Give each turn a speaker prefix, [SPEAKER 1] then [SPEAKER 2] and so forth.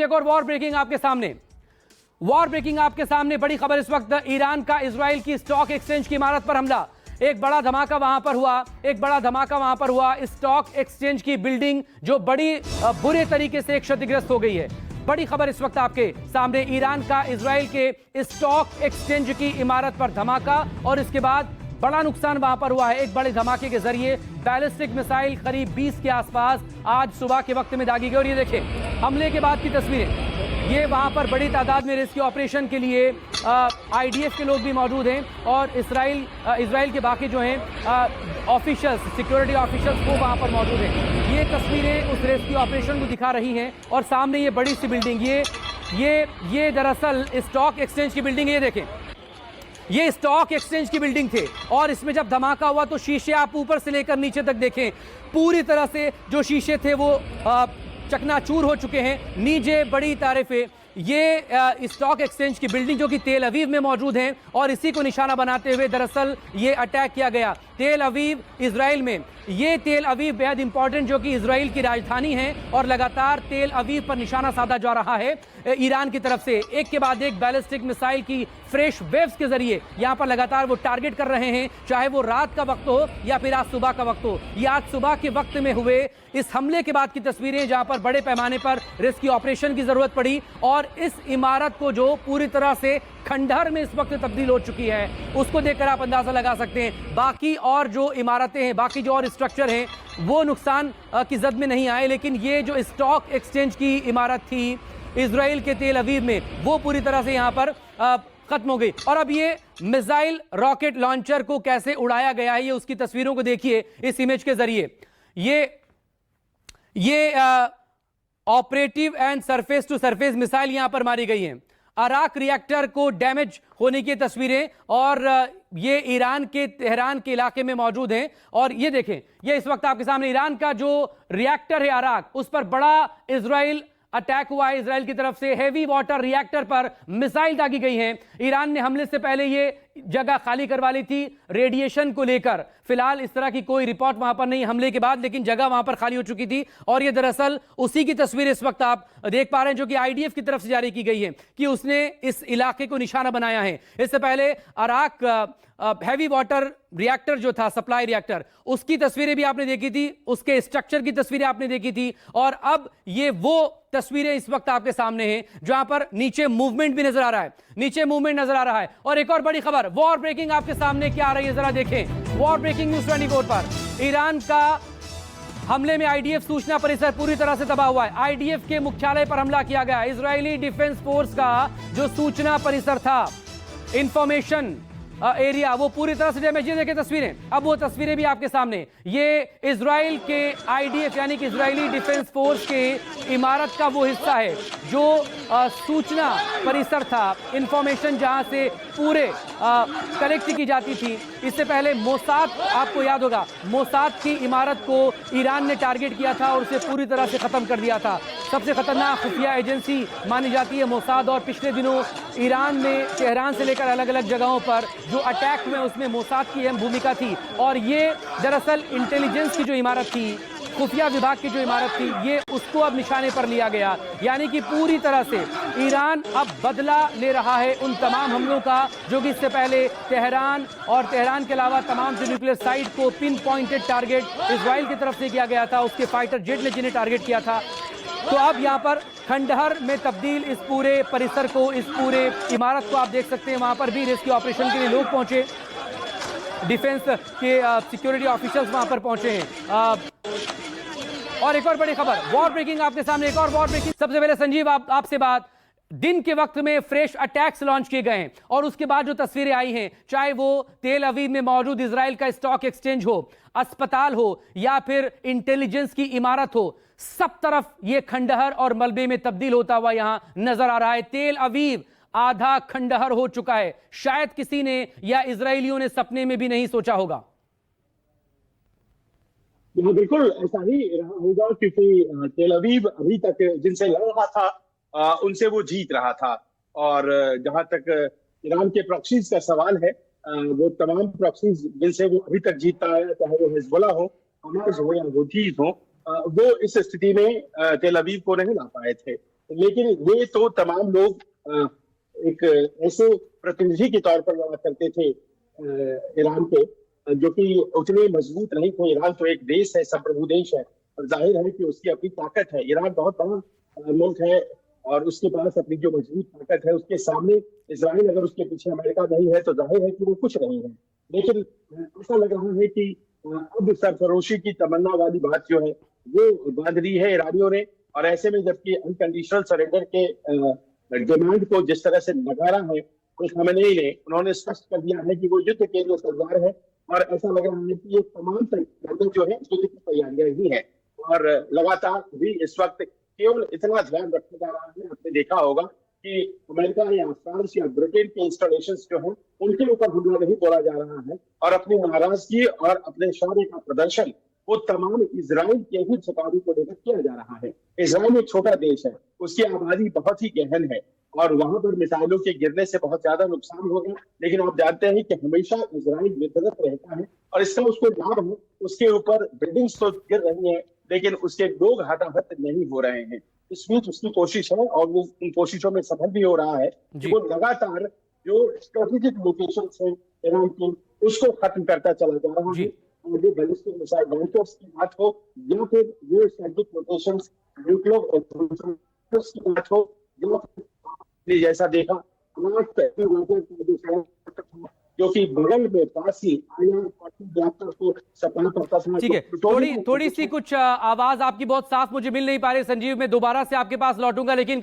[SPEAKER 1] एक और war breaking आपके सामने बड़ी खबर इस वक्त। ईरान का इजराइल की स्टॉक एक्सचेंज की इमारत पर हमला। एक बड़ा धमाका वहां पर हुआ। स्टॉक एक्सचेंज की बिल्डिंग जो बड़ी बुरे तरीके से क्षतिग्रस्त हो गई है। बड़ी खबर इस वक्त आपके सामने, ईरान का इजराइल के स्टॉक एक्सचेंज की इमारत पर धमाका और इसके बाद बड़ा नुकसान वहां पर हुआ है। एक बड़े धमाके के जरिए बैलिस्टिक मिसाइल करीब 20 के आसपास आज सुबह के वक्त में दागी गई। और ये देखें हमले के बाद की तस्वीरें। ये वहां पर बड़ी तादाद में रेस्क्यू ऑपरेशन के लिए आईडीएफ के लोग भी मौजूद हैं और इजराइल के बाकी जो हैं ऑफिशियल्स, सिक्योरिटी ऑफिशियल्स वो वहां पर मौजूद हैं। ये तस्वीरें उस रेस्क्यू ऑपरेशन को दिखा रही हैं और सामने ये बड़ी सी बिल्डिंग, ये दरअसल स्टॉक एक्सचेंज की बिल्डिंग है। ये देखें ये स्टॉक एक्सचेंज की बिल्डिंग थे और इसमें जब धमाका हुआ तो शीशे आप ऊपर से लेकर नीचे तक देखें, पूरी तरह से जो शीशे थे वो चकनाचूर हो चुके हैं। नीचे बड़ी तारीफें ये स्टॉक एक्सचेंज की बिल्डिंग जो कि तेल अवीव में मौजूद है और इसी को निशाना बनाते हुए दरअसल ये अटैक किया गया तेल अवीव इजराइल में। ये तेल अवीव बेहद इंपॉर्टेंट जो कि इजराइल की राजधानी है और लगातार तेल अवीव पर निशाना साधा जा रहा है ईरान की तरफ से। एक के बाद एक बैलिस्टिक मिसाइल की फ्रेश वेव्स के जरिए यहां पर लगातार वो टारगेट कर रहे हैं, चाहे वो रात का वक्त हो या फिर आज सुबह का वक्त हो। ये आज सुबह के वक्त में हुए इस हमले के बाद की तस्वीरें जहां पर बड़े पैमाने पर रेस्क्यू ऑपरेशन की जरूरत पड़ी और इस इमारत को जो पूरी तरह से खंडहर में इस वक्त तब्दील हो चुकी है उसको देखकर आप अंदाजा लगा सकते हैं। बाकी और जो इमारतें हैं, बाकी जो और स्ट्रक्चर हैं वो नुकसान की जद में नहीं आए, लेकिन ये जो स्टॉक एक्सचेंज की इमारत थी इजराइल के तेल अवीव में वो पूरी तरह से यहां पर खत्म हो गई। और अब ये मिसाइल रॉकेट लॉन्चर को कैसे उड़ाया गया है ये उसकी तस्वीरों को देखिए इस इमेज के जरिए। ये operative and surface to surface missile यहां पर मारी गई हैं। अराक रिएक्टर को डैमेज होने की तस्वीरें और ये ईरान के तेहरान के इलाके में मौजूद हैं। और ये देखें ये इस वक्त आपके सामने ईरान का जो रिएक्टर है अराक, उस पर बड़ा इजराइल अटैक हुआ है। इजराइल की तरफ से हेवी वाटर रिएक्टर पर मिसाइल दागी गई है। ईरान ने हमले से पहले ये जगह खाली करवा ली थी रेडिएशन को लेकर। फिलहाल इस तरह की कोई रिपोर्ट वहां पर नहीं हमले के बाद, लेकिन जगह वहां पर खाली हो चुकी थी। और ये दरअसल उसी की तस्वीर इस वक्त आप देख पा रहे हैं जो कि आईडीएफ की तरफ से जारी की गई है कि उसने इस इलाके को निशाना बनाया है। इससे पहले अराक हैवी वाटर रिएक्टर जो था, सप्लाई रिएक्टर, उसकी तस्वीरें भी आपने देखी थी, उसके स्ट्रक्चर की तस्वीरें आपने देखी थी। और अब ये वो तस्वीरें इस वक्त आपके सामने हैं जहां पर नीचे मूवमेंट भी नजर आ रहा है, और एक और बड़ी खबर वॉर ब्रेकिंग आपके सामने क्या आ रही है जरा देखें। वॉर ब्रेकिंग न्यूज़ 24 पर ईरान का हमले में आईडीएफ सूचना परिसर पूरी तरह से तबाह हुआ है। आईडीएफ के मुख्यालय पर हमला किया गया। इजरायली डिफेंस फोर्स का जो सूचना परिसर था, इंफॉर्मेशन एरिया, वो पूरी तरह से डैमेज। ये देखें तस्वीरें, अब वो तस्वीरें भी आपके सामने। ये इजराइल के आईडीएफ यानी कि इजरायली डिफेंस फोर्स के इमारत का वो हिस्सा है जो सूचना परिसर था, इंफॉर्मेशन जहां से पूरे कलेक्ट की जाती थी। इससे पहले मोसाद, आपको याद होगा, मोसाद की इमारत को ईरान ने टारगेट किया था और उसे पूरी तरह से खत्म कर दिया था। सबसे खतरनाक खुफिया एजेंसी मानी जाती है मोसाद, और पिछले दिनों ईरान में तेहरान से लेकर अलग अलग जगहों पर जो अटैक हुए उसमें मोसाद की अहम भूमिका थी। और ये दरअसल इंटेलिजेंस की जो इमारत थी, खुफिया विभाग की जो इमारत थी, ये उसको अब निशाने पर लिया गया। यानी कि पूरी तरह से ईरान अब बदला ले रहा है उन तमाम हमलों का जो कि इससे पहले तेहरान और तेहरान के अलावा तमाम जो न्यूक्लियर साइट को पिन पॉइंटेड टारगेट इजराइल की तरफ से किया गया था, उसके फाइटर जेट ने जिन्हें टारगेट किया था। तो अब यहाँ पर खंडहर में तब्दील इस पूरे परिसर को, इस पूरे इमारत को आप देख सकते हैं। वहां पर भी रेस्क्यू ऑपरेशन के लिए लोग पहुंचे, डिफेंस के सिक्योरिटी ऑफिसर्स वहां पर पहुंचे हैं। और एक और बड़ी खबर वॉर ब्रेकिंग आपके सामने, एक और वॉर ब्रेकिंग। सबसे पहले संजीव आपसे बात, दिन के वक्त में फ्रेश अटैक्स लॉन्च किए गए हैं और उसके बाद जो तस्वीरें आई हैं, चाहे वो तेल अवीव में मौजूद इजराइल का स्टॉक एक्सचेंज हो, अस्पताल हो या फिर इंटेलिजेंस की इमारत हो, सब तरफ ये खंडहर और मलबे में तब्दील होता हुआ यहां नजर आ रहा है। तेल अवीव आधा खंडहर हो चुका है। शायद किसी ने या इजरायलियों ने सपने में भी नहीं सोचा होगा।
[SPEAKER 2] बिल्कुल ऐसा ही रहा होगा क्योंकि तेल अवीव अभी तक जिनसे लड़ रहा था उनसे वो जीत रहा था। और जहां तक ईरान के प्रॉक्सीज का सवाल है, वो तमाम प्रॉक्सीज जिनसे वो अभी तक जीतता है, चाहे वो हिजबुल्लाह हो, हमास हो या हुथीज हो, वो इस स्थिति में तेल अवीव को नहीं ला पाए थे। लेकिन ये तो तमाम लोग एक ऐसे प्रतिनिधि के तौर पर लड़ा करते थे ईरान के, जो कि उतने मजबूत नहीं थे। ईरान तो एक देश है, संप्रभु देश है, और जाहिर है कि उसकी अपनी ताकत है। ईरान बहुत बड़ा मुल्क है और उसके पास अपनी जो मजबूत ताकत है, उसके सामने इजराइल अगर उसके पीछे अमेरिका नहीं है तो जाहिर है कि वो कुछ नहीं है। लेकिन ऐसा लग रहा है कि अब सरफरोशी की तमन्ना वाली बात जो है वो बांध ली है ईरानियों ने। और ऐसे में जबकि अनकंडीशनल सरेंडर के डिमांड को जिस तरह से नकारा है खamenei ने, उन्होंने स्पष्ट कर दिया है कि वो युद्ध के लिए तैयार है। और ऐसा लग रहा है कि ये तमाम तैयारियां जो है युद्ध की तैयारियां ही है। और लगातार भी इस वक्त केवल इतना ध्यान रखा जा रहा है, आपने देखा होगा कि अमेरिका या फ्रांस या ब्रिटेन के इंस्टॉलेशन जो हैं उनके ऊपर हमला नहीं बोला जा रहा है, और अपनी नाराजगी और अपने शौर्य का प्रदर्शन वो तमाम इजराइल के ही झुकाव को लेकर किया जा रहा है। इजराइल एक छोटा देश है, उसकी आबादी बहुत ही गहन है और वहां पर मिसाइलों के गिरने से बहुत ज्यादा नुकसान होगा। लेकिन आप जानते हैं कि हमेशा इजराइल विफलत रहता है और इसका उसको लाभ है। उसके ऊपर बिल्डिंग्स तो गिर रही हैं, लेकिन उसके लोग हताहत नहीं हो रहे हैं। इस बीच उसकी कोशिश है और वो उन कोशिशों में सफल भी हो रहा है कि वो लगातार जो स्ट्रेटेजिक लोकेशन है ईरान की, उसको खत्म करता चला जा रहा है। और जो बैलिस्टिक मिसाइल लॉन्चर्स की बात हो या फिर जो स्ट्रेटेजिक लोकेशंस न्यूक्लियर की बात हो, जैसा देखा जो कि बगल में पास ही को सपना करता था।
[SPEAKER 1] ठीक है, थोड़ी सी कुछ आवाज आपकी बहुत साफ मुझे मिल नहीं पा रही संजीव। मैं दोबारा से आपके पास लौटूंगा, लेकिन